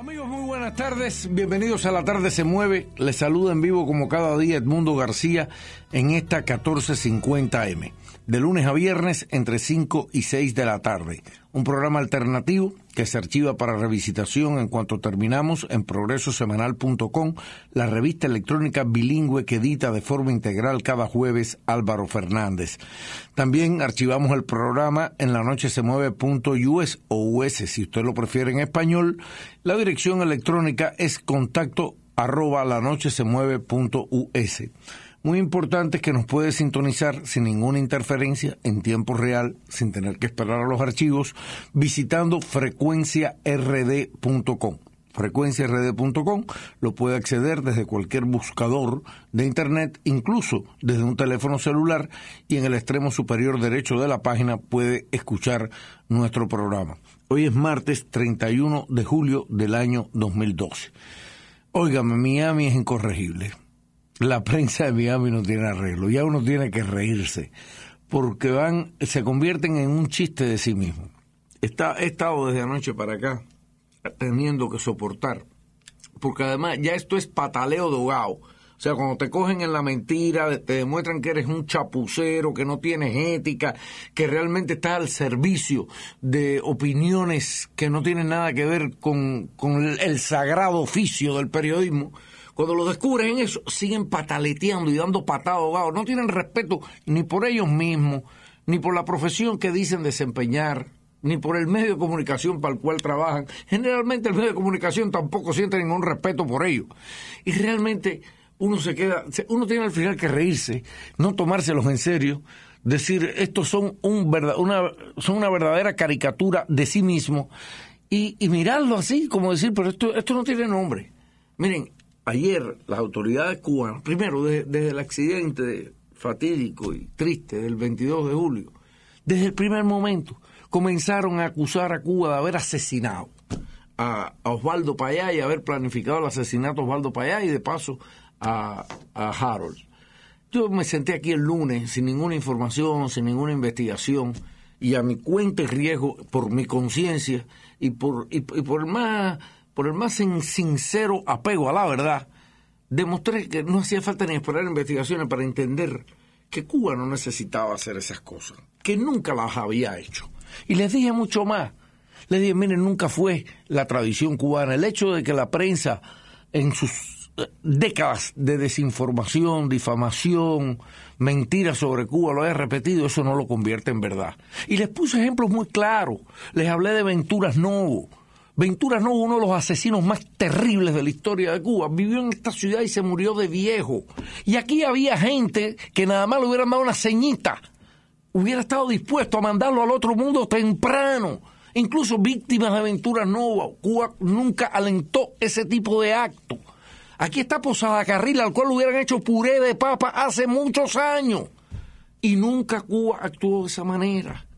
Amigos, muy buenas tardes, bienvenidos a La Tarde Se Mueve. Les saluda en vivo como cada día Edmundo García en esta 1450 AM, de lunes a viernes entre 5 y 6 de la tarde. Un programa alternativo que se archiva para revisitación en cuanto terminamos en progresosemanal.com, la revista electrónica bilingüe que edita de forma integral cada jueves Álvaro Fernández. También archivamos el programa en lanochesemueve.us o US, si usted lo prefiere en español. La dirección electrónica es contacto@lanochesemueve.us. Muy importante que nos puede sintonizar sin ninguna interferencia en tiempo real, sin tener que esperar a los archivos, visitando frecuenciard.com. frecuenciard.com lo puede acceder desde cualquier buscador de internet, incluso desde un teléfono celular, y en el extremo superior derecho de la página puede escuchar nuestro programa. Hoy es martes 31 de julio del año 2012. Óigame, Miami es incorregible. La prensa de Miami no tiene arreglo. Ya uno tiene que reírse, porque se convierten en un chiste de sí mismo. He estado desde anoche para acá teniendo que soportar, porque además ya esto es pataleo de ahogado. O sea, cuando te cogen en la mentira, te demuestran que eres un chapucero, que no tienes ética, que realmente estás al servicio de opiniones que no tienen nada que ver con el sagrado oficio del periodismo. Cuando lo descubren en eso, siguen pataleteando y dando patadas ahogados. No tienen respeto ni por ellos mismos, ni por la profesión que dicen desempeñar, ni por el medio de comunicación para el cual trabajan. Generalmente el medio de comunicación tampoco siente ningún respeto por ellos. Y realmente uno tiene al final que reírse, no tomárselos en serio, decir, estos son una verdadera caricatura de sí mismo, y mirarlo así, como decir, pero esto no tiene nombre. Miren, ayer las autoridades cubanas, primero desde el accidente fatídico y triste del 22 de julio, desde el primer momento comenzaron a acusar a Cuba de haber asesinado a Osvaldo Payá y haber planificado el asesinato de Osvaldo Payá y de paso a Harold. Yo me senté aquí el lunes sin ninguna información, sin ninguna investigación, y a mi cuenta y riesgo, por mi conciencia y por el más sincero apego a la verdad, demostré que no hacía falta ni esperar investigaciones para entender que Cuba no necesitaba hacer esas cosas, que nunca las había hecho. Y les dije mucho más. Les dije, miren, nunca fue la tradición cubana. El hecho de que la prensa, en sus décadas de desinformación, difamación, mentiras sobre Cuba, lo haya repetido, eso no lo convierte en verdad. Y les puse ejemplos muy claros. Les hablé de Venturas Novo. Venturas Novo, uno de los asesinos más terribles de la historia de Cuba, vivió en esta ciudad y se murió de viejo. Y aquí había gente que nada más le hubieran dado una ceñita, hubiera estado dispuesto a mandarlo al otro mundo temprano. Incluso víctimas de Venturas Novo. Cuba nunca alentó ese tipo de acto. Aquí está Posada Carril, al cual hubieran hecho puré de papa hace muchos años. Y nunca Cuba actuó de esa manera.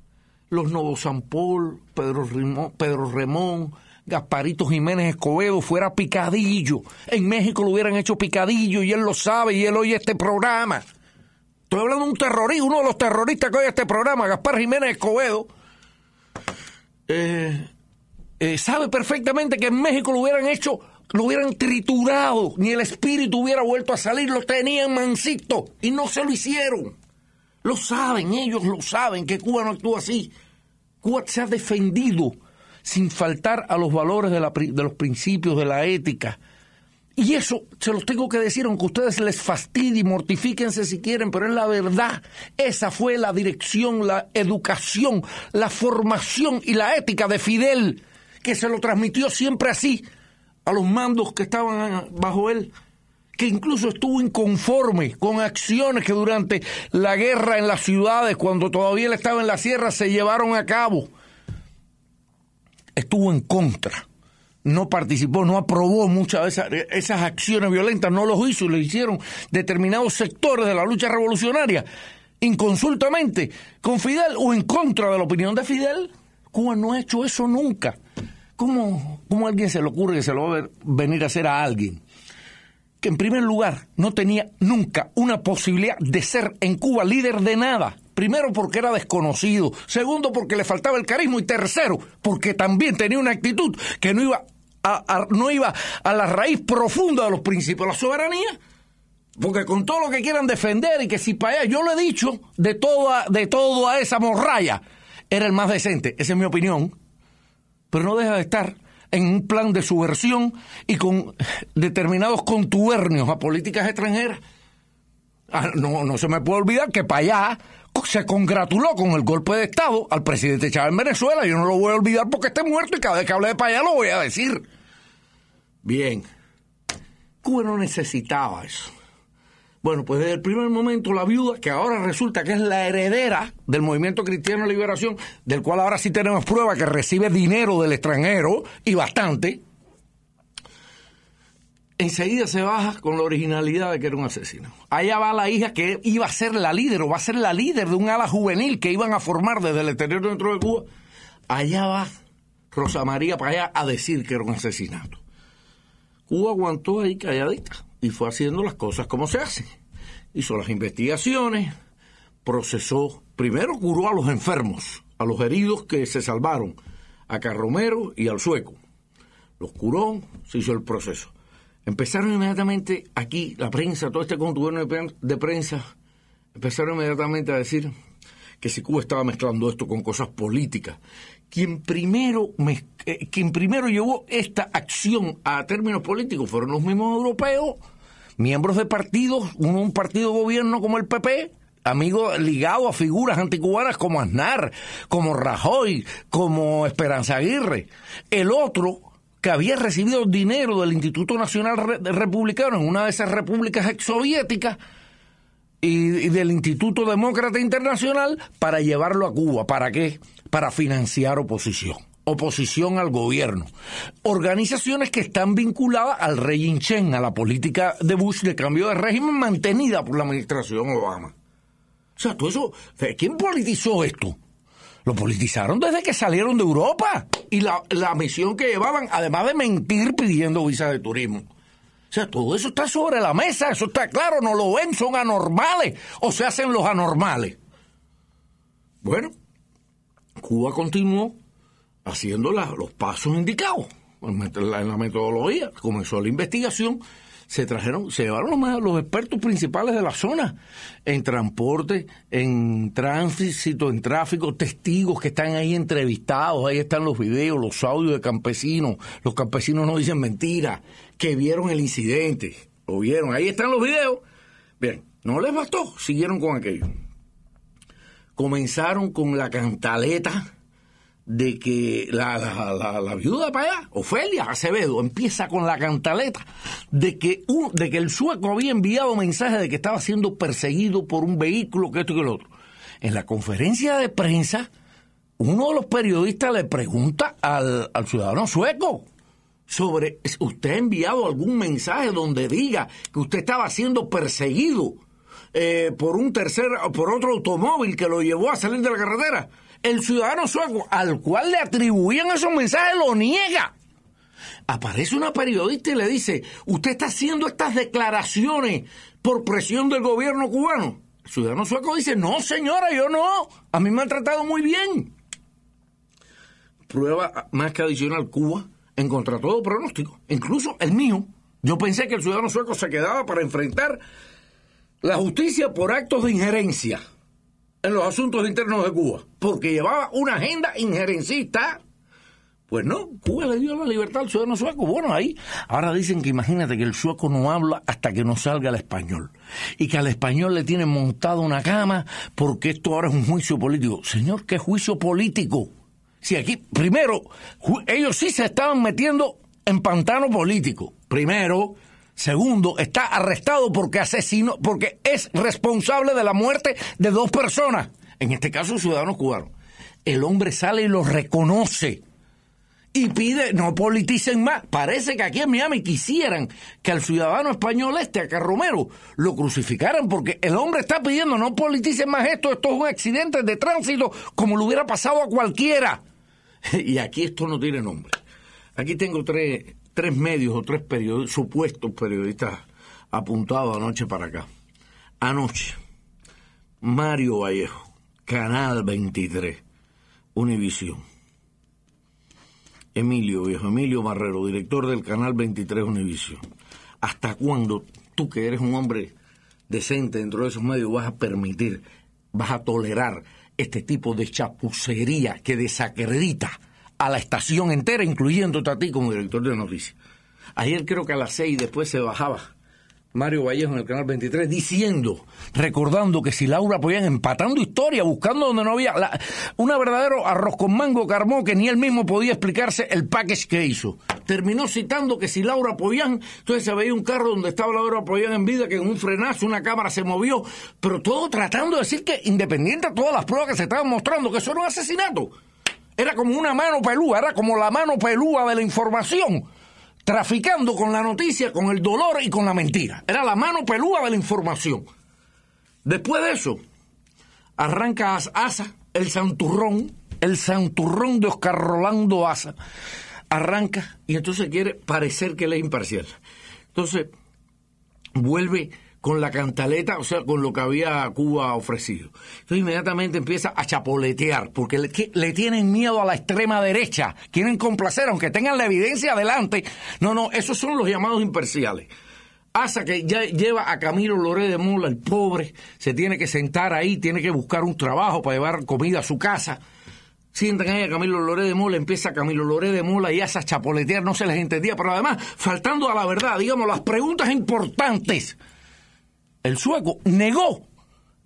Los Novo San Paul, Pedro Remón, Gasparito Jiménez Escobedo, fuera picadillo. En México lo hubieran hecho picadillo y él lo sabe y él oye este programa. Estoy hablando de un terrorista, uno de los terroristas que oye este programa, Gaspar Jiménez Escobedo, sabe perfectamente que en México lo hubieran triturado, ni el espíritu hubiera vuelto a salir, lo tenían mansito y no se lo hicieron. Lo saben, ellos lo saben, que Cuba no actúa así. Cuba se ha defendido sin faltar a los valores de los principios, de la ética. Y eso se los tengo que decir, aunque a ustedes les fastidie y mortifíquense si quieren, pero es la verdad. Esa fue la dirección, la educación, la formación y la ética de Fidel, que se lo transmitió siempre así a los mandos que estaban bajo él, que incluso estuvo inconforme con acciones que durante la guerra en las ciudades, cuando todavía él estaba en la sierra, se llevaron a cabo. Estuvo en contra. No participó, no aprobó muchas de esas acciones violentas, no los hizo y lo hicieron determinados sectores de la lucha revolucionaria, inconsultamente, con Fidel o en contra de la opinión de Fidel. Cuba no ha hecho eso nunca. ¿Cómo a alguien se le ocurre que se lo va a venir a hacer a alguien que en primer lugar no tenía nunca una posibilidad de ser en Cuba líder de nada? Primero, porque era desconocido. Segundo, porque le faltaba el carisma. Y tercero, porque también tenía una actitud que no iba no iba a la raíz profunda de los principios de la soberanía. Porque con todo lo que quieran defender y que si para allá, yo lo he dicho, de toda esa morralla, era el más decente. Esa es mi opinión. Pero no deja de estar en un plan de subversión y con determinados contubernios a políticas extranjeras. No se me puede olvidar que para allá se congratuló con el golpe de Estado al presidente Chávez en Venezuela. Yo no lo voy a olvidar porque esté muerto y cada vez que hable de para allá lo voy a decir. Bien, Cuba no necesitaba eso. Bueno, pues desde el primer momento la viuda, que ahora resulta que es la heredera del Movimiento Cristiano de Liberación, del cual ahora sí tenemos prueba que recibe dinero del extranjero, y bastante, enseguida se baja con la originalidad de que era un asesino. Allá va la hija que iba a ser la líder, o va a ser la líder de un ala juvenil que iban a formar desde el exterior dentro de Cuba. Allá va Rosa María para allá a decir que era un asesinato. Cuba aguantó ahí calladita y fue haciendo las cosas como se hacen. Hizo las investigaciones, procesó, primero curó a los enfermos, a los heridos que se salvaron, a Carromero y al Sueco. Los curó, se hizo el proceso. Empezaron inmediatamente aquí, la prensa, todo este contubernio de prensa, empezaron inmediatamente a decir que si Cuba estaba mezclando esto con cosas políticas. Quien primero llevó esta acción a términos políticos fueron los mismos europeos, miembros de partidos, un partido de gobierno como el PP, amigos ligados a figuras anticubanas como Aznar, como Rajoy, como Esperanza Aguirre. El otro, que había recibido dinero del Instituto Nacional Republicano en una de esas repúblicas exsoviéticas y del Instituto Demócrata Internacional para llevarlo a Cuba. ¿Para qué? Para financiar oposición al gobierno. Organizaciones que están vinculadas al régimen Chen, a la política de Bush de cambio de régimen mantenida por la administración Obama. O sea, todo eso, ¿quién politizó esto? Lo politizaron desde que salieron de Europa y la misión que llevaban, además de mentir pidiendo visas de turismo. O sea, todo eso está sobre la mesa, eso está claro, no lo ven, son anormales o se hacen los anormales. Bueno, Cuba continuó haciendo los pasos indicados en la metodología. Comenzó la investigación, se llevaron los expertos principales de la zona en transporte, en tránsito, en tráfico, testigos que están ahí entrevistados, ahí están los videos, los audios de campesinos. Los campesinos no dicen mentiras, que vieron el incidente, lo vieron, ahí están los videos. Bien, no les bastó, siguieron con aquello. Comenzaron con la cantaleta de que la viuda para allá, Ofelia Acevedo, empieza con la cantaleta de que el sueco había enviado mensajes de que estaba siendo perseguido por un vehículo, que esto y que lo otro. En la conferencia de prensa, uno de los periodistas le pregunta al ciudadano sueco sobre, ¿usted ha enviado algún mensaje donde diga que usted estaba siendo perseguido por otro automóvil que lo llevó a salir de la carretera? El ciudadano sueco, al cual le atribuían esos mensajes, lo niega. Aparece una periodista y le dice, ¿usted está haciendo estas declaraciones por presión del gobierno cubano? El ciudadano sueco dice, no señora, yo no, a mí me han tratado muy bien. Prueba más que adicional, Cuba, en contra de todo pronóstico, incluso el mío. Yo pensé que el ciudadano sueco se quedaba para enfrentar la justicia por actos de injerencia en los asuntos internos de Cuba, porque llevaba una agenda injerencista. Pues no, Cuba le dio la libertad al ciudadano sueco. Bueno, ahí, ahora dicen que imagínate que el sueco no habla hasta que no salga el español, y que al español le tienen montado una cama porque esto ahora es un juicio político. Señor, ¿qué juicio político? Si aquí, primero, ellos sí se estaban metiendo en pantano político. Primero. Segundo, está arrestado porque es responsable de la muerte de 2 personas, en este caso ciudadanos cubanos. El hombre sale y lo reconoce y pide, no politicen más. Parece que aquí en Miami quisieran que al ciudadano español a Carromero, lo crucificaran, porque el hombre está pidiendo, no politicen más esto es un accidente de tránsito como le hubiera pasado a cualquiera. Y aquí esto no tiene nombre. Aquí tengo tres medios o 3 supuestos periodistas apuntados anoche para acá. Anoche, Mario Vallejo, Canal 23, Univisión. Emilio Marrero, director del canal 23 Univision. ¿Hasta cuándo tú, que eres un hombre decente dentro de esos medios, vas a permitir, vas a tolerar este tipo de chapucería que desacredita a la estación entera, incluyéndote a ti como director de noticias? Ayer creo que a las 6 después se bajaba Mario Vallejo en el canal 23 recordando que si Laura Pollán, empatando historia, buscando donde no había, una verdadero arroz con mango Carmó, que ni él mismo podía explicarse el package que hizo. Terminó citando que si Laura Pollán, entonces se veía un carro donde estaba Laura Pollán en vida, que en un frenazo una cámara se movió, pero todo tratando de decir que, independiente de todas las pruebas que se estaban mostrando, que eso era un asesinato. Era como una mano pelúa, era como la mano pelúa de la información, traficando con la noticia, con el dolor y con la mentira. Era la mano pelúa de la información. Después de eso, arranca Asa, el santurrón de Oscar Rolando Asa, arranca y entonces quiere parecer que él es imparcial. Entonces, vuelve con la cantaleta, o sea, con lo que había Cuba ofrecido. Entonces inmediatamente empieza a chapoletear, porque le tienen miedo a la extrema derecha, quieren complacer, aunque tengan la evidencia adelante. No, esos son los llamados imparciales. Asa, que ya lleva a Camilo Loré de Mola, el pobre, se tiene que sentar ahí, tiene que buscar un trabajo para llevar comida a su casa. Sientan ahí a Camilo Loré de Mola, empieza Camilo Loré de Mola y Asa a chapoletear, no se les entendía, pero además, faltando a la verdad, digamos, las preguntas importantes. El sueco negó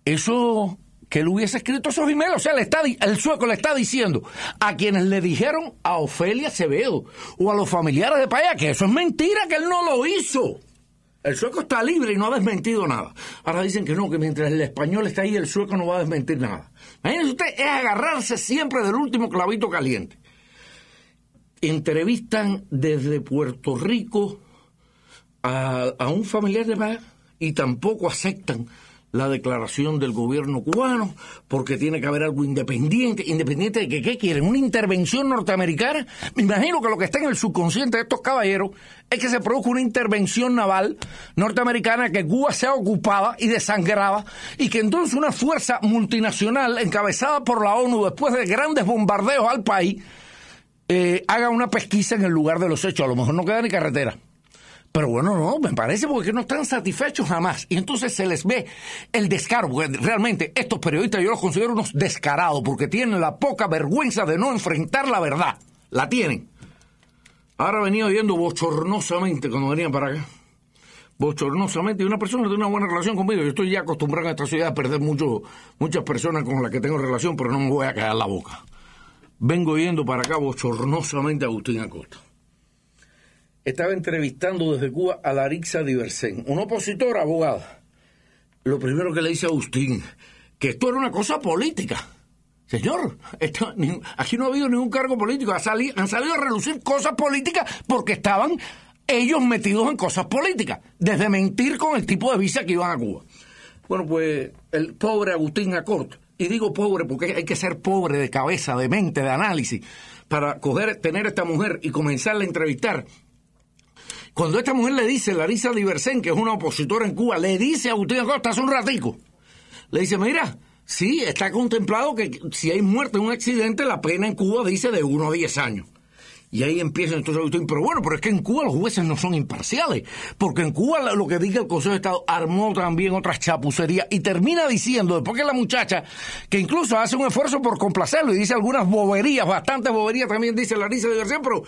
eso que él hubiese escrito esos emails. O sea, el sueco le está diciendo a quienes le dijeron a Ofelia Acevedo o a los familiares de Payá que eso es mentira, que él no lo hizo. El sueco está libre y no ha desmentido nada. Ahora dicen que no, que mientras el español está ahí, el sueco no va a desmentir nada. Imagínense usted, es agarrarse siempre del último clavito caliente. Entrevistan desde Puerto Rico a un familiar de Payá, y tampoco aceptan la declaración del gobierno cubano, porque tiene que haber algo independiente de que, ¿qué quieren? ¿Una intervención norteamericana? Me imagino que lo que está en el subconsciente de estos caballeros es que se produzca una intervención naval norteamericana, que Cuba sea ocupada y desangrada, y que entonces una fuerza multinacional encabezada por la ONU, después de grandes bombardeos al país, haga una pesquisa en el lugar de los hechos. A lo mejor no queda ni carretera. Pero bueno, no, me parece porque no están satisfechos jamás. Y entonces se les ve el descaro, porque realmente estos periodistas yo los considero unos descarados, porque tienen la poca vergüenza de no enfrentar la verdad. La tienen. Ahora venía oyendo bochornosamente cuando venían para acá. Bochornosamente. Y una persona que tiene una buena relación conmigo. Yo estoy ya acostumbrado en esta ciudad a perder muchas personas con las que tengo relación, pero no me voy a callar la boca. Vengo oyendo para acá bochornosamente a Agustín Acosta. Estaba entrevistando desde Cuba a Larissa Diversen, una opositora abogada. Lo primero que le dice a Agustín, que esto era una cosa política. Señor, aquí no ha habido ningún cargo político. Han salido a relucir cosas políticas porque estaban ellos metidos en cosas políticas, desde mentir con el tipo de visa que iban a Cuba. Bueno, pues el pobre Agustín Acosta, y digo pobre porque hay que ser pobre de cabeza, de mente, de análisis, para tener a esta mujer y comenzarla a entrevistar. Cuando esta mujer le dice, Larissa Diversen, que es una opositora en Cuba, le dice a Agustín Acosta hace un ratico, le dice, mira, sí, está contemplado que si hay muerte en un accidente, la pena en Cuba dice de 1 a 10 años. Y ahí empieza entonces Agustín, pero es que en Cuba los jueces no son imparciales, porque en Cuba lo que diga el Consejo de Estado armó también otras chapucerías, y termina diciendo, después que la muchacha, que incluso hace un esfuerzo por complacerlo y dice algunas boberías, bastantes boberías también dice Larissa Diversen, pero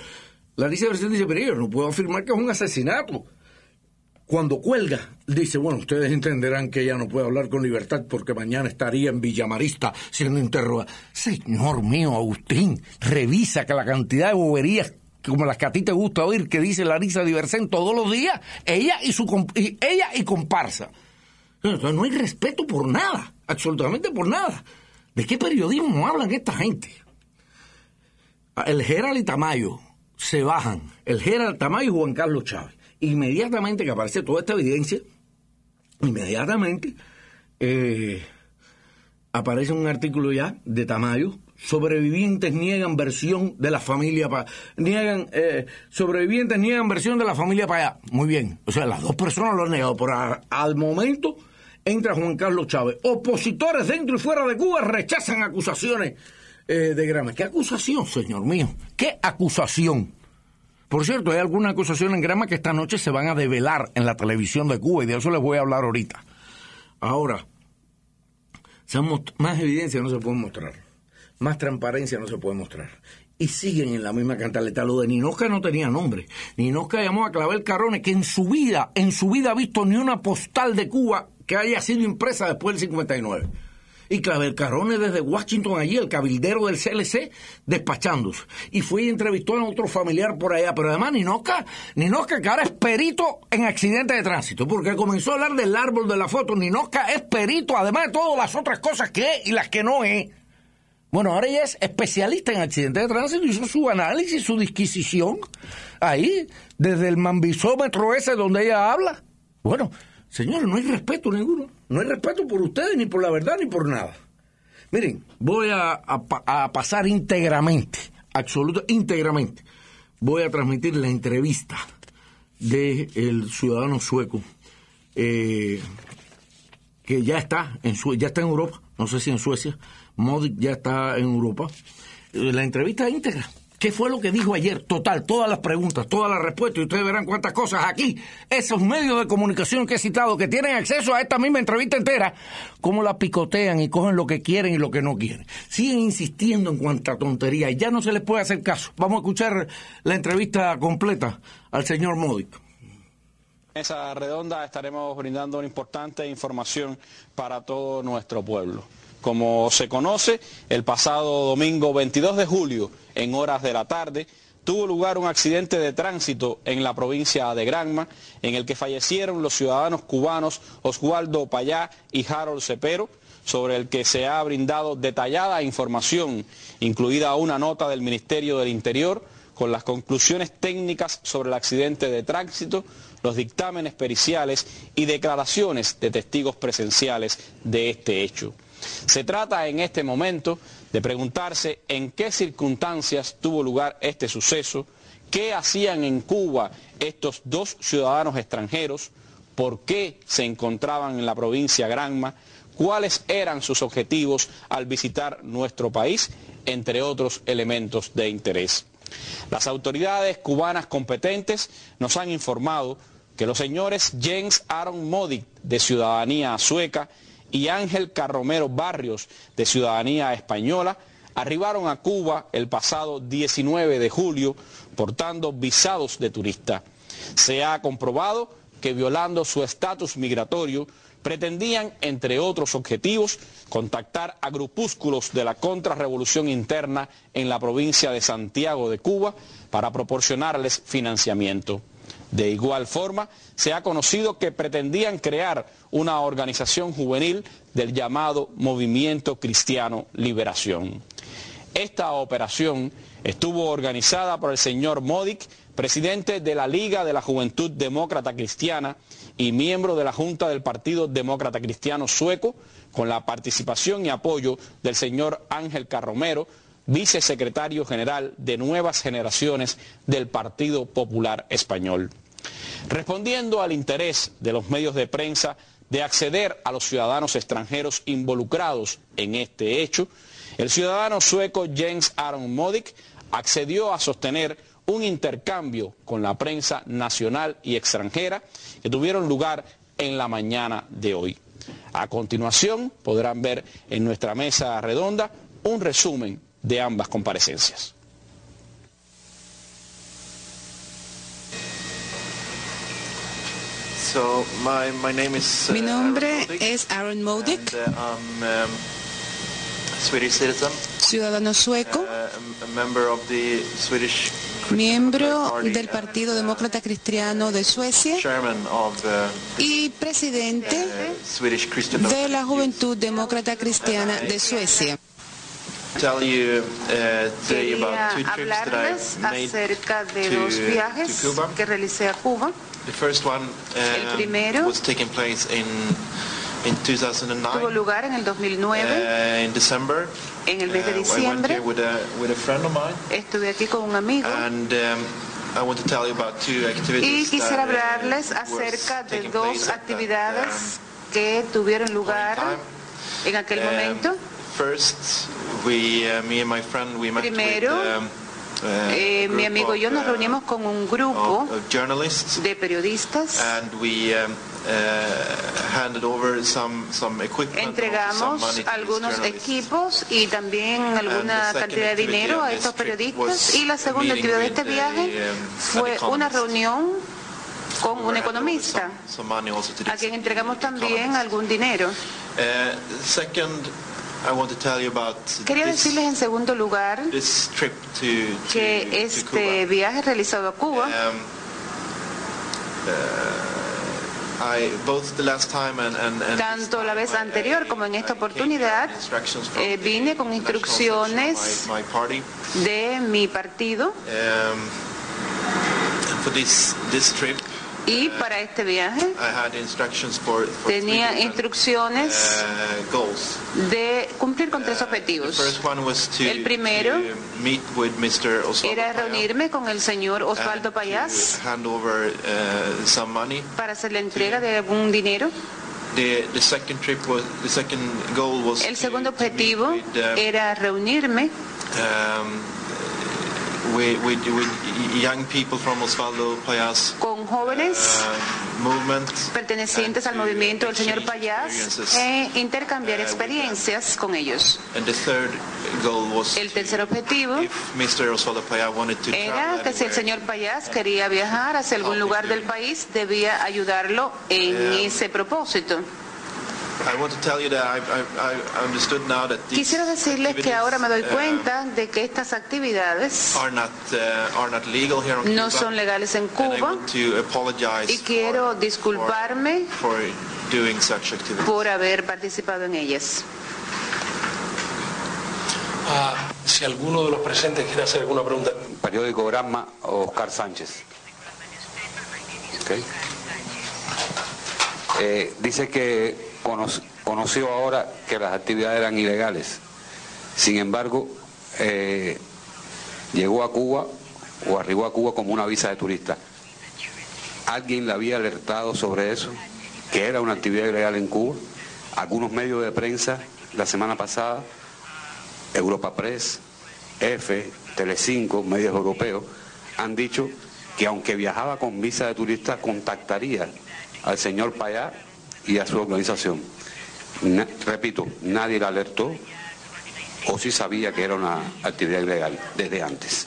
Larissa Diversen dice, pero yo no puedo afirmar que es un asesinato. Cuando cuelga, dice, bueno, ustedes entenderán que ella no puede hablar con libertad porque mañana estaría en Villamarista siendo interrogada. Señor mío, Agustín, revisa que la cantidad de boberías como las que a ti te gusta oír que dice Larissa Diversen todos los días, ella y comparsa. Entonces no hay respeto por nada, absolutamente por nada. ¿De qué periodismo hablan esta gente? El Gerald y Tamayo se bajan, el Gerald Tamayo y Juan Carlos Chávez. Inmediatamente que aparece toda esta evidencia, inmediatamente aparece un artículo ya de Tamayo. Sobrevivientes niegan versión de la familia sobrevivientes niegan versión de la familia Payá. Muy bien, o sea, las dos personas lo han negado, pero al momento entra Juan Carlos Chávez. Opositores dentro y fuera de Cuba rechazan acusaciones de Granma. ¿Qué acusación, señor mío? ¿Qué acusación? Por cierto, hay alguna acusación en Granma que esta noche se van a develar en la televisión de Cuba y de eso les voy a hablar ahorita. Ahora, más evidencia no se puede mostrar, más transparencia no se puede mostrar. Y siguen en la misma cantaleta. Lo de Ninosca no tenía nombre. Ninosca llamó a Clavel Carrone, que en su vida ha visto ni una postal de Cuba que haya sido impresa después del 59. Y Clavel Carrone desde Washington allí, el cabildero del CLC, despachándose. Y fue y entrevistó a otro familiar por allá. Pero además Ninosca que ahora es perito en accidentes de tránsito, porque comenzó a hablar del árbol de la foto. Ninosca es perito, además de todas las otras cosas que es y las que no es. Bueno, ahora ella es especialista en accidentes de tránsito, hizo su análisis, su disquisición, ahí, desde el mambisómetro ese donde ella habla. Bueno, señores, no hay respeto ninguno. No hay respeto por ustedes, ni por la verdad, ni por nada. Miren, voy a pasar íntegramente, íntegramente. Voy a transmitir la entrevista del ciudadano sueco, que ya está en Europa, no sé si en Suecia. Modig ya está en Europa. La entrevista íntegra. ¿Qué fue lo que dijo ayer? Total, todas las preguntas, todas las respuestas, y ustedes verán cuántas cosas aquí, esos medios de comunicación que he citado, que tienen acceso a esta misma entrevista entera, cómo la picotean y cogen lo que quieren y lo que no quieren. Siguen insistiendo en cuanta tontería y ya no se les puede hacer caso. Vamos a escuchar la entrevista completa al señor Modig. En esa redonda estaremos brindando una importante información para todo nuestro pueblo. Como se conoce, el pasado domingo 22 de julio, en horas de la tarde, tuvo lugar un accidente de tránsito en la provincia de Granma, en el que fallecieron los ciudadanos cubanos Oswaldo Payá y Harold Cepero, sobre el que se ha brindado detallada información, incluida una nota del Ministerio del Interior, con las conclusiones técnicas sobre el accidente de tránsito, los dictámenes periciales y declaraciones de testigos presenciales de este hecho. Se trata en este momento de preguntarse en qué circunstancias tuvo lugar este suceso, qué hacían en Cuba estos dos ciudadanos extranjeros, por qué se encontraban en la provincia Granma, cuáles eran sus objetivos al visitar nuestro país, entre otros elementos de interés. Las autoridades cubanas competentes nos han informado que los señores Jens Aron Modig, de ciudadanía sueca, y Ángel Carromero Barrios, de ciudadanía española, arribaron a Cuba el pasado 19 de julio portando visados de turista. Se ha comprobado que, violando su estatus migratorio, pretendían, entre otros objetivos, contactar a grupúsculos de la contrarrevolución interna en la provincia de Santiago de Cuba para proporcionarles financiamiento. De igual forma, se ha conocido que pretendían crear una organización juvenil del llamado Movimiento Cristiano Liberación. Esta operación estuvo organizada por el señor Modig, presidente de la Liga de la Juventud Demócrata Cristiana y miembro de la Junta del Partido Demócrata Cristiano Sueco, con la participación y apoyo del señor Ángel Carromero, vicesecretario general de Nuevas Generaciones del Partido Popular Español. Respondiendo al interés de los medios de prensa de acceder a los ciudadanos extranjeros involucrados en este hecho, el ciudadano sueco Jens Aron Modig accedió a sostener un intercambio con la prensa nacional y extranjera que tuvieron lugar en la mañana de hoy. A continuación podrán ver en nuestra mesa redonda un resumen de ambas comparecencias. Mi nombre es Aron Modig, ciudadano sueco, miembro del Partido Demócrata Cristiano de Suecia y presidente de la Juventud Demócrata Cristiana de Suecia. Quería hablarles acerca de dos viajes que realicé a Cuba. El primero tuvo lugar en el 2009, en el mes de diciembre. Estuve aquí con un amigo y quisiera hablarles acerca de dos actividades que tuvieron lugar en aquel momento. Primero, mi amigo y yo nos reunimos con un grupo de periodistas. Entregamos algunos equipos y también alguna cantidad de dinero a estos periodistas. Y la segunda actividad de este viaje fue una reunión con un economista, a quien entregamos también algún dinero. Quería decirles en segundo lugar que este viaje realizado a Cuba tanto la vez anterior como en esta oportunidad vine con instrucciones de mi partido. Y para este viaje tenía instrucciones de cumplir con 3 objetivos. El primero era reunirme con el señor Osvaldo Payás para hacer la entrega de algún dinero. El segundo objetivo era reunirme con jóvenes pertenecientes al movimiento del señor Payás e intercambiar experiencias con ellos. El tercer objetivo era que si el señor Payás quería viajar hacia algún lugar del país, debía ayudarlo en ese propósito. Quisiera decirles que ahora me doy cuenta de que estas actividades no son legales en Cuba y quiero disculparme por haber participado en ellas. Si alguno de los presentes quiere hacer alguna pregunta. Periódico Gramma, Oscar Sánchez. Okay. Dice que conoció ahora que las actividades eran ilegales. Sin embargo, llegó a Cuba o arribó a Cuba como una visa de turista. ¿Alguien le había alertado sobre eso? ¿Que era una actividad ilegal en Cuba? Algunos medios de prensa la semana pasada, Europa Press, EFE, Telecinco, medios europeos, han dicho que aunque viajaba con visa de turista, contactaría al señor Payás y a su organización. Repito, nadie le alertó o sí sabía que era una actividad ilegal desde antes.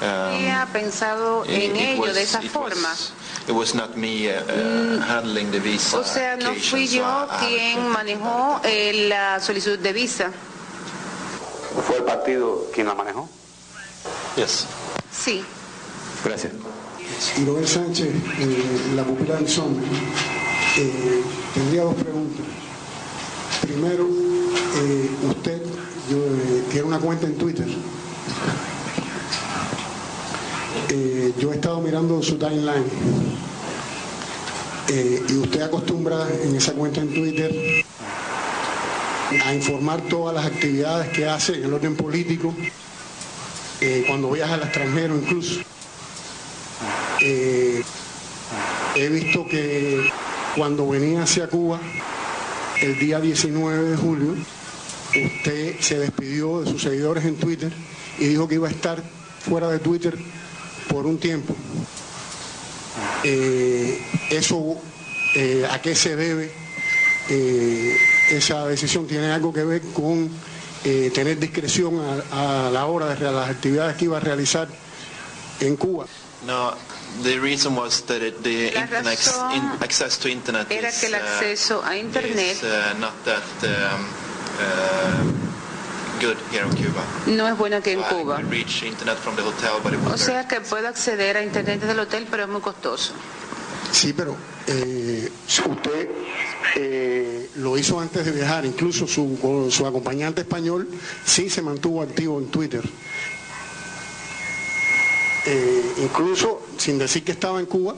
Había pensado en ello de esa forma. O sea, no fui yo quien manejó la solicitud de visa. ¿Fue el partido quien la manejó? Yes. Sí. Gracias. Joel Sánchez, la pupila del Sombra. Tendría 2 preguntas. Primero, usted tiene una cuenta en Twitter. Yo he estado mirando su timeline y usted acostumbra en esa cuenta en Twitter a informar todas las actividades que hace en el orden político, cuando viaja al extranjero incluso. He visto que cuando venía hacia Cuba el día 19 de julio usted se despidió de sus seguidores en Twitter y dijo que iba a estar fuera de Twitter por un tiempo. Eso, ¿a qué se debe esa decisión? ¿Tiene algo que ver con tener discreción a la hora de las actividades que iba a realizar en Cuba? No, the reason was that access to internet era que el acceso a internet not that good here in Cuba. No es bueno aquí en Cuba. I reach internet from the hotel, but it was o sea que puedo acceder a internet desde el hotel, pero es muy costoso. Sí, pero usted lo hizo antes de viajar, incluso su acompañante español sí se mantuvo activo en Twitter. Incluso sin decir que estaba en Cuba,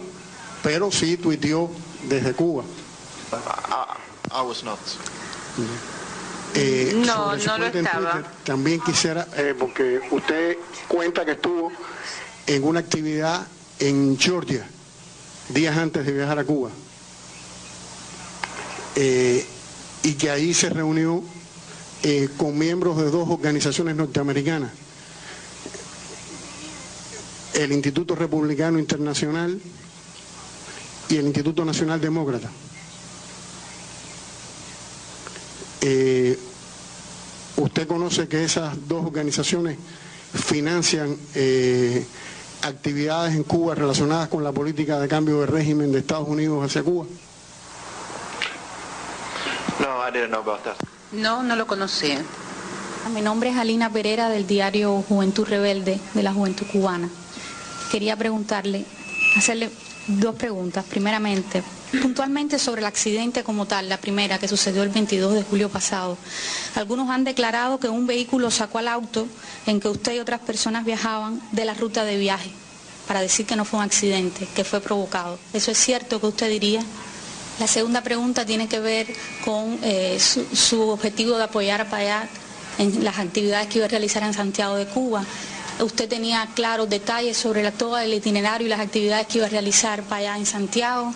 pero sí tuiteó desde Cuba. I was not. No lo estaba. Twitter, también quisiera, porque usted cuenta que estuvo en una actividad en Georgia días antes de viajar a Cuba. y que ahí se reunió con miembros de 2 organizaciones norteamericanas, el Instituto Republicano Internacional y el Instituto Nacional Demócrata. Usted conoce que esas 2 organizaciones financian actividades en Cuba relacionadas con la política de cambio de régimen de Estados Unidos hacia Cuba. No, I didn't know about that. No, no lo conocía. Mi nombre es Alina Pereira, del diario Juventud Rebelde de la Juventud Cubana. Quería hacerle 2 preguntas. Primeramente, puntualmente sobre el accidente como tal, la primera que sucedió el 22 de julio pasado. Algunos han declarado que un vehículo sacó al auto en que usted y otras personas viajaban de la ruta de viaje, para decir que no fue un accidente, que fue provocado. ¿Eso es cierto que usted diría? La segunda pregunta tiene que ver con su objetivo de apoyar a Payá en las actividades que iba a realizar en Santiago de Cuba. ¿Usted tenía claros detalles sobre todo el itinerario y las actividades que iba a realizar Payá en Santiago?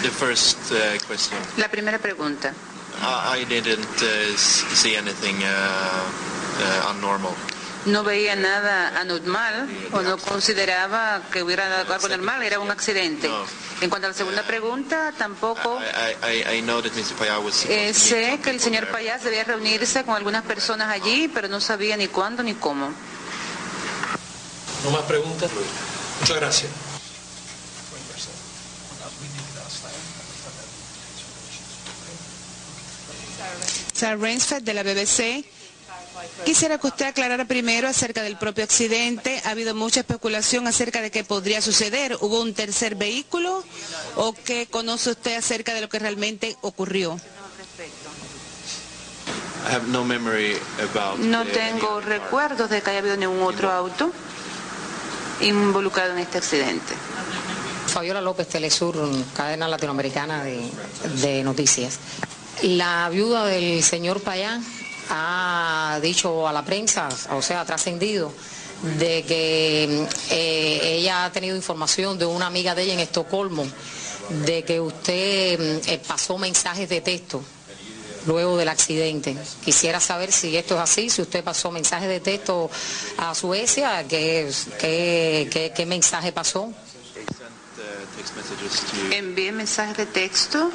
The first question. La primera pregunta. I didn't see anything unnormal. No veía nada anormal o no consideraba que hubiera algo anormal, era un accidente. No. En cuanto a la segunda pregunta, tampoco I know that Mr. Payá was supposed to meet sé que el people señor there. Payá debía reunirse con algunas personas allí, pero no sabía ni cuándo ni cómo. ¿No más preguntas? Muchas gracias. Sarah Rainsford de la BBC. Quisiera que usted aclarara primero acerca del propio accidente. Ha habido mucha especulación acerca de qué podría suceder. ¿Hubo un tercer vehículo o qué conoce usted acerca de lo que realmente ocurrió? I have no memory about No tengo recuerdos de que haya habido ningún otro auto involucrado en este accidente. Fabiola López, Telesur, cadena latinoamericana de noticias. La viuda del señor Payá ha dicho a la prensa, o sea, ha trascendido, de que ella ha tenido información de una amiga de ella en Estocolmo, de que usted pasó mensajes de texto luego del accidente. Quisiera saber si esto es así, si usted pasó mensajes de texto a Suecia, ¿qué mensaje pasó? Envié mensajes de texto,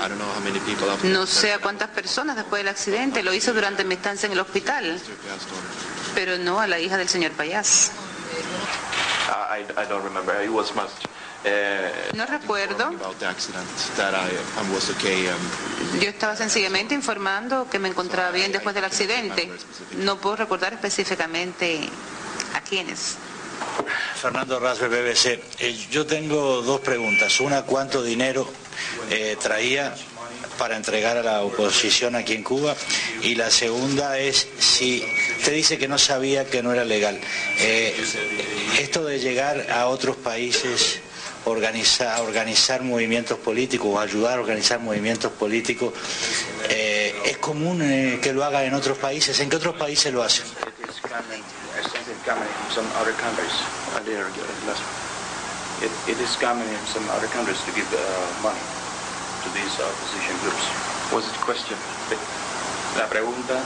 no sé a cuántas personas después del accidente, lo hice durante mi estancia en el hospital, pero no a la hija del señor Payás. I don't remember. It was much. No recuerdo. Yo estaba sencillamente informando que me encontraba bien después del accidente. No puedo recordar específicamente a quiénes. Fernando Rasbe, BBC. Yo tengo 2 preguntas. Una, ¿cuánto dinero traía para entregar a la oposición aquí en Cuba? Y la segunda es, si usted dice que no sabía que no era legal, esto de llegar a otros países, organizar movimientos políticos o ayudar a organizar movimientos políticos, ¿es común que lo haga en otros países? ¿En qué otros países lo hacen? Coming from some other countries. I didn't get it last one. It is coming in some other countries to give money to these opposition groups. What's the question? La pregunta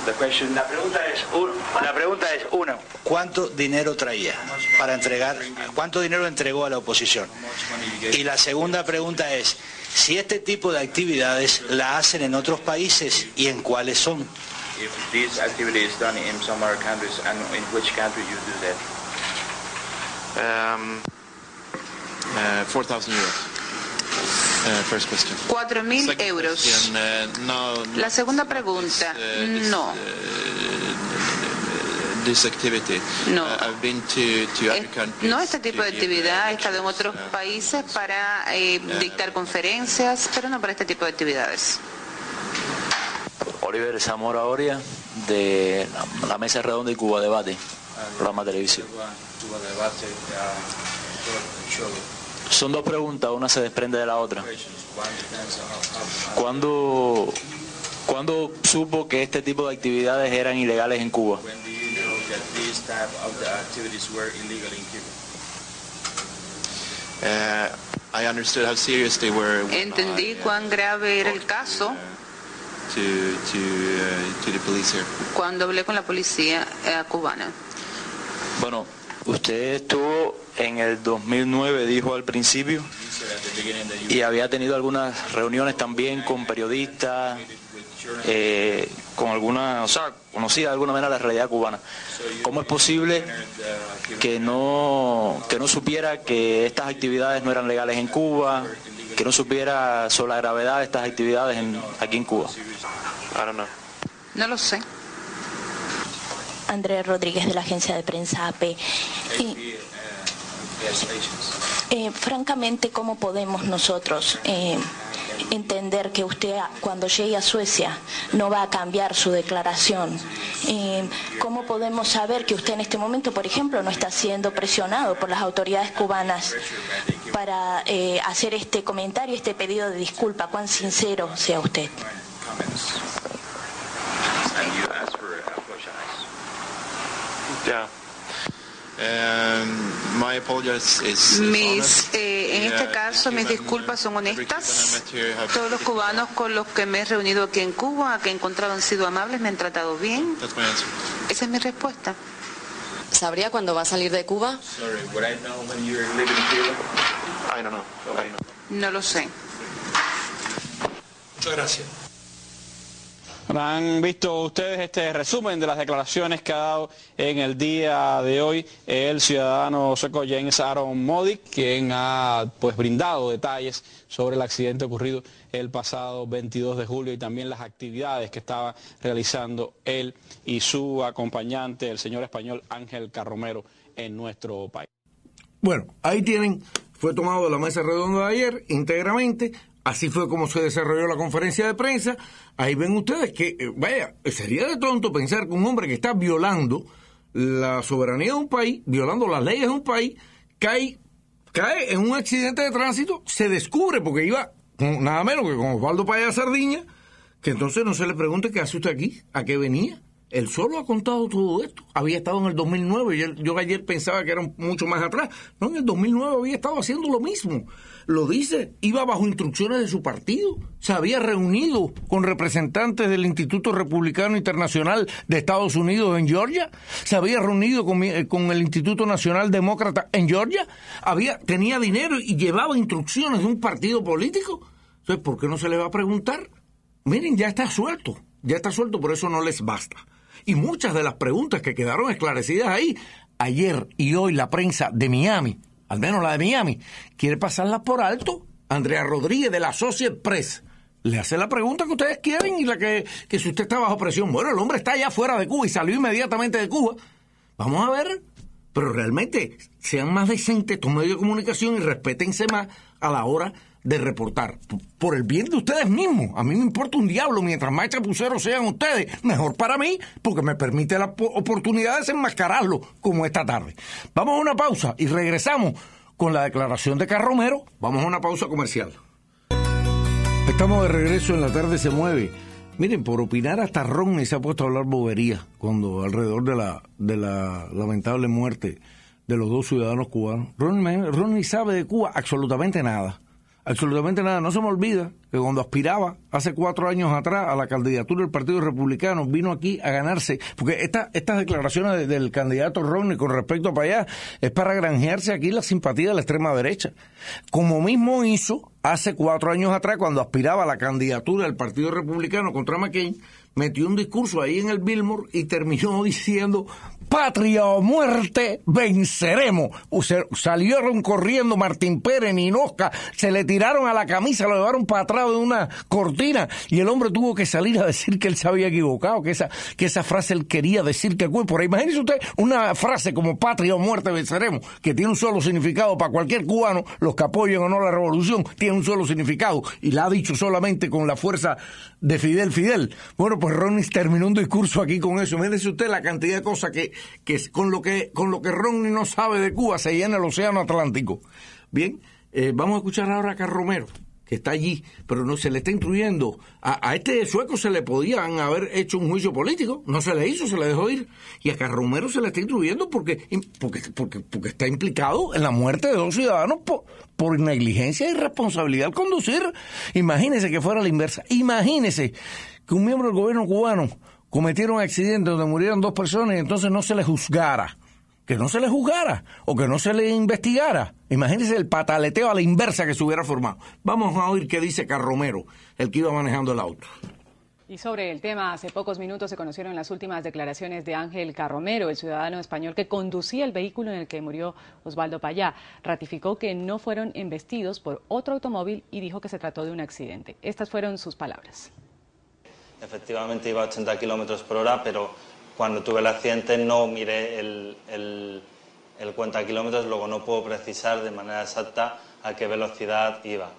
es, uno, ¿cuánto dinero traía para entregar? ¿Cuánto dinero entregó a la oposición? Y la segunda pregunta es, si este tipo de actividades la hacen en otros países y en cuáles son. if this activity is done in some other countries, and in which country you do that? 4,000 euros. First question. 4.000 euros. La segunda pregunta, no. This activity. No. I've been to other countries. No este tipo de actividad, he estado en otros países para dictar conferencias, pero no para este tipo de actividades. Oliver Zamora Oria, de la Mesa Redonda y Cuba Debate, programa de televisión. Son 2 preguntas, una se desprende de la otra. ¿Cuándo supo que este tipo de actividades eran ilegales en Cuba? I understood how serious they were. Entendí cuán grave era el caso to the police here. Cuando hablé con la policía cubana. Bueno, usted estuvo en el 2009, dijo al principio, y había tenido algunas reuniones también con periodistas, con alguna, o sea, conocía de alguna manera la realidad cubana. ¿Cómo es posible que no supiera que estas actividades no eran legales en Cuba, que no supiera sobre la gravedad de estas actividades aquí en Cuba? No lo sé. Andrea Rodríguez, de la agencia de prensa AP. Francamente, ¿cómo podemos nosotros entender que usted, cuando llegue a Suecia, no va a cambiar su declaración? ¿Cómo podemos saber que usted en este momento, por ejemplo, no está siendo presionado por las autoridades cubanas para hacer este comentario, este pedido de disculpa? ¿Cuán sincero sea usted? En este caso, mis disculpas son honestas. Todos los cubanos con los que me he reunido aquí en Cuba, que he encontrado, han sido amables, me han tratado bien. Esa es mi respuesta. ¿Sabría cuándo va a salir de Cuba? No lo sé. Muchas gracias. Han visto ustedes este resumen de las declaraciones que ha dado en el día de hoy el ciudadano sueco James Aron Modig, quien ha brindado detalles sobre el accidente ocurrido el pasado 22 de julio y también las actividades que estaba realizando él y su acompañante, el señor español Ángel Carromero, en nuestro país. Bueno, ahí tienen, fue tomado de la mesa redonda de ayer íntegramente. Así fue como se desarrolló la conferencia de prensa. Ahí ven ustedes que, sería de tonto pensar que un hombre que está violando la soberanía de un país, violando las leyes de un país, cae en un accidente de tránsito, se descubre porque iba nada menos que con Osvaldo Payá Sardiña, que entonces no se le pregunte qué hace usted aquí, a qué venía. Él solo ha contado todo esto. Había estado en el 2009, yo ayer pensaba que era mucho más atrás. No, en el 2009 había estado haciendo lo mismo. Lo dice, iba bajo instrucciones de su partido. Se había reunido con representantes del Instituto Republicano Internacional de Estados Unidos en Georgia. Se había reunido con el Instituto Nacional Demócrata en Georgia. Tenía dinero y llevaba instrucciones de un partido político. Entonces, ¿por qué no se le va a preguntar? Miren, ya está suelto, por eso no les basta. Y muchas de las preguntas que quedaron esclarecidas ahí, ayer y hoy la prensa de Miami, al menos la de Miami, quiere pasarlas por alto. Andrea Rodríguez de la Associated Press le hace la pregunta que ustedes quieren y la que si usted está bajo presión. Bueno, el hombre está allá fuera de Cuba y salió inmediatamente de Cuba. Vamos a ver, pero realmente sean más decentes estos medios de comunicación y respétense más a la hora de reportar, por el bien de ustedes mismos. A mí me importa un diablo, mientras más chapuceros sean ustedes, mejor para mí, porque me permite la oportunidad de desenmascararlo, como esta tarde. Vamos a una pausa y regresamos con la declaración de Carromero. Vamos a una pausa comercial. Estamos de regreso en La Tarde se Mueve. Miren, por opinar hasta Romney se ha puesto a hablar bobería cuando alrededor de la lamentable muerte de los dos ciudadanos cubanos. Romney sabe de Cuba absolutamente nada. Absolutamente nada. No se me olvida que cuando aspiraba hace 4 años atrás a la candidatura del Partido Republicano, vino aquí a ganarse, porque estas declaraciones del candidato Romney con respecto a Payá es para granjearse aquí la simpatía de la extrema derecha, como mismo hizo hace 4 años atrás cuando aspiraba a la candidatura del Partido Republicano contra McCain. Metió un discurso ahí en el Billboard y terminó diciendo: patria o muerte, venceremos. Salieron corriendo Martín Pérez, Ninosca, se le tiraron a la camisa, lo llevaron para atrás de una cortina y el hombre tuvo que salir a decir que él se había equivocado, que esa frase él quería decir que por ahí. Imagínese usted una frase como patria o muerte, venceremos, que tiene un solo significado para cualquier cubano, los que apoyen o no la revolución, tiene un solo significado y la ha dicho solamente con la fuerza de Fidel. Bueno, pues Romney terminó un discurso aquí con eso. Mírese usted la cantidad de cosas que con lo que Romney no sabe de Cuba se llena el océano Atlántico. Bien, vamos a escuchar ahora a Carromero. que está allí, pero no se le está instruyendo. A este sueco se le podían haber hecho un juicio político, no se le hizo, se le dejó ir. Y a Carromero se le está instruyendo porque está implicado en la muerte de 2 ciudadanos por negligencia y irresponsabilidad al conducir. Imagínese que fuera la inversa. Imagínese que un miembro del gobierno cubano cometiera un accidente donde murieron 2 personas y entonces no se le juzgara. Que no se le juzgara o que no se le investigara. Imagínense el pataleteo a la inversa que se hubiera formado. Vamos a oír qué dice Carromero, el que iba manejando el auto. Y sobre el tema, hace pocos minutos se conocieron las últimas declaraciones de Ángel Carromero, el ciudadano español que conducía el vehículo en el que murió Osvaldo Payá. Ratificó que no fueron embestidos por otro automóvil y dijo que se trató de un accidente. Estas fueron sus palabras. Efectivamente iba a 80 kilómetros por hora, pero cuando tuve el accidente no miré el cuenta kilómetros, luego no puedo precisar de manera exacta a qué velocidad iba.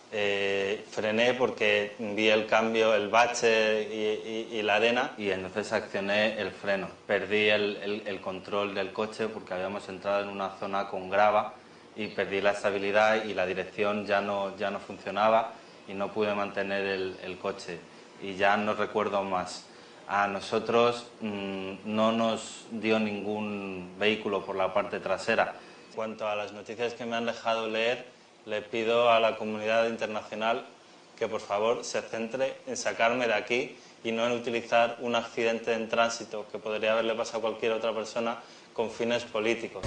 Frené porque vi el cambio, el bache y la arena, y entonces accioné el freno. Perdí el control del coche porque habíamos entrado en una zona con grava y perdí la estabilidad y la dirección ya no funcionaba y no pude mantener el coche y ya no recuerdo más. A nosotros no nos dio ningún vehículo por la parte trasera. En cuanto a las noticias que me han dejado leer, le pido a la comunidad internacional que por favor se centre en sacarme de aquí y no en utilizar un accidente en tránsito que podría haberle pasado a cualquier otra persona con fines políticos.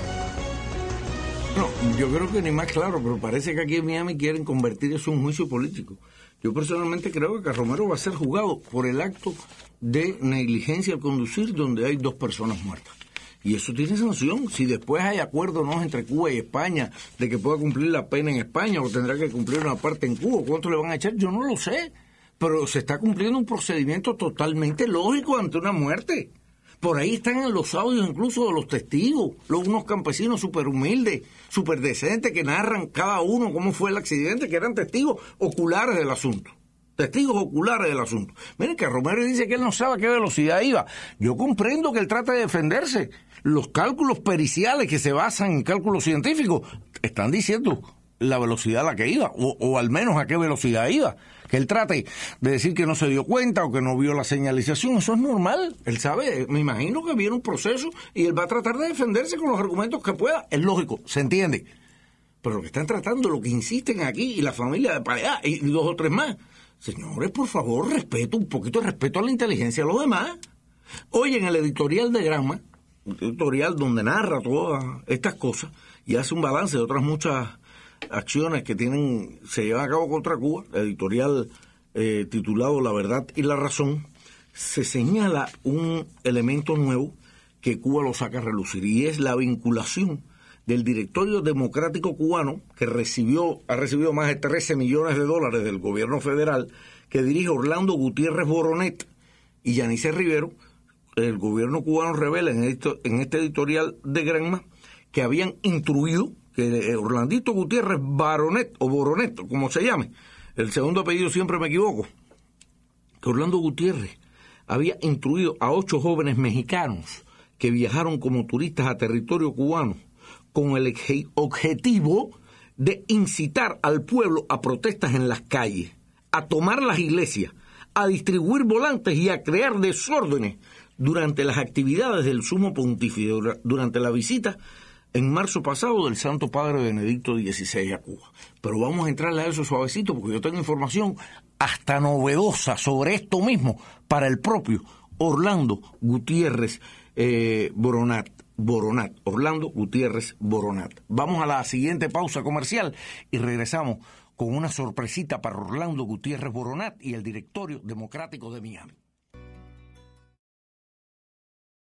No, yo creo que ni más claro, pero parece que aquí en Miami quieren convertir eso en un juicio político. Yo personalmente creo que Carromero va a ser juzgado por el acto de negligencia al conducir donde hay 2 personas muertas. Y eso tiene sanción. Si después hay acuerdo no entre Cuba y España de que pueda cumplir la pena en España o tendrá que cumplir una parte en Cuba, ¿cuánto le van a echar? Yo no lo sé. Pero se está cumpliendo un procedimiento totalmente lógico ante una muerte. Por ahí están los audios incluso de los testigos, unos campesinos súper humildes, súper decentes, que narran cada uno cómo fue el accidente, que eran testigos oculares del asunto. Testigos oculares del asunto. Miren que Romero dice que él no sabe a qué velocidad iba. Yo comprendo que él trata de defenderse. Los cálculos periciales que se basan en cálculos científicos están diciendo la velocidad a la que iba, o al menos a qué velocidad iba. Que él trate de decir que no se dio cuenta o que no vio la señalización, eso es normal. Él sabe, me imagino que viene un proceso y él va a tratar de defenderse con los argumentos que pueda. Es lógico, se entiende. Pero lo que están tratando, lo que insisten aquí, y la familia de Payá, y 2 o 3 más, señores, por favor, un poquito de respeto a la inteligencia de los demás. Hoy en el editorial de Granma, un editorial donde narra todas estas cosas y hace un balance de otras muchas acciones que se llevan a cabo contra Cuba, editorial titulado La Verdad y la Razón, se señala un elemento nuevo que Cuba lo saca a relucir, y es la vinculación del Directorio Democrático Cubano, que ha recibido más de $13 millones del gobierno federal, que dirige Orlando Gutiérrez Boronet y Yanice Rivero. El gobierno cubano revela en este editorial de Granma que habían instruido que Orlandito Gutiérrez Boronet, como se llame, el segundo apellido siempre me equivoco, que Orlando Gutiérrez había instruido a 8 jóvenes mexicanos que viajaron como turistas a territorio cubano con el objetivo de incitar al pueblo a protestas en las calles, a tomar las iglesias, a distribuir volantes y a crear desórdenes durante las actividades del Sumo Pontífice, durante la visita en marzo pasado del Santo Padre Benedicto XVI a Cuba. Pero vamos a entrarle a eso suavecito porque yo tengo información hasta novedosa sobre esto mismo para el propio Orlando Gutiérrez Boronat. Orlando Gutiérrez Boronat. Vamos a la siguiente pausa comercial y regresamos con una sorpresita para Orlando Gutiérrez Boronat y el Directorio Democrático de Miami.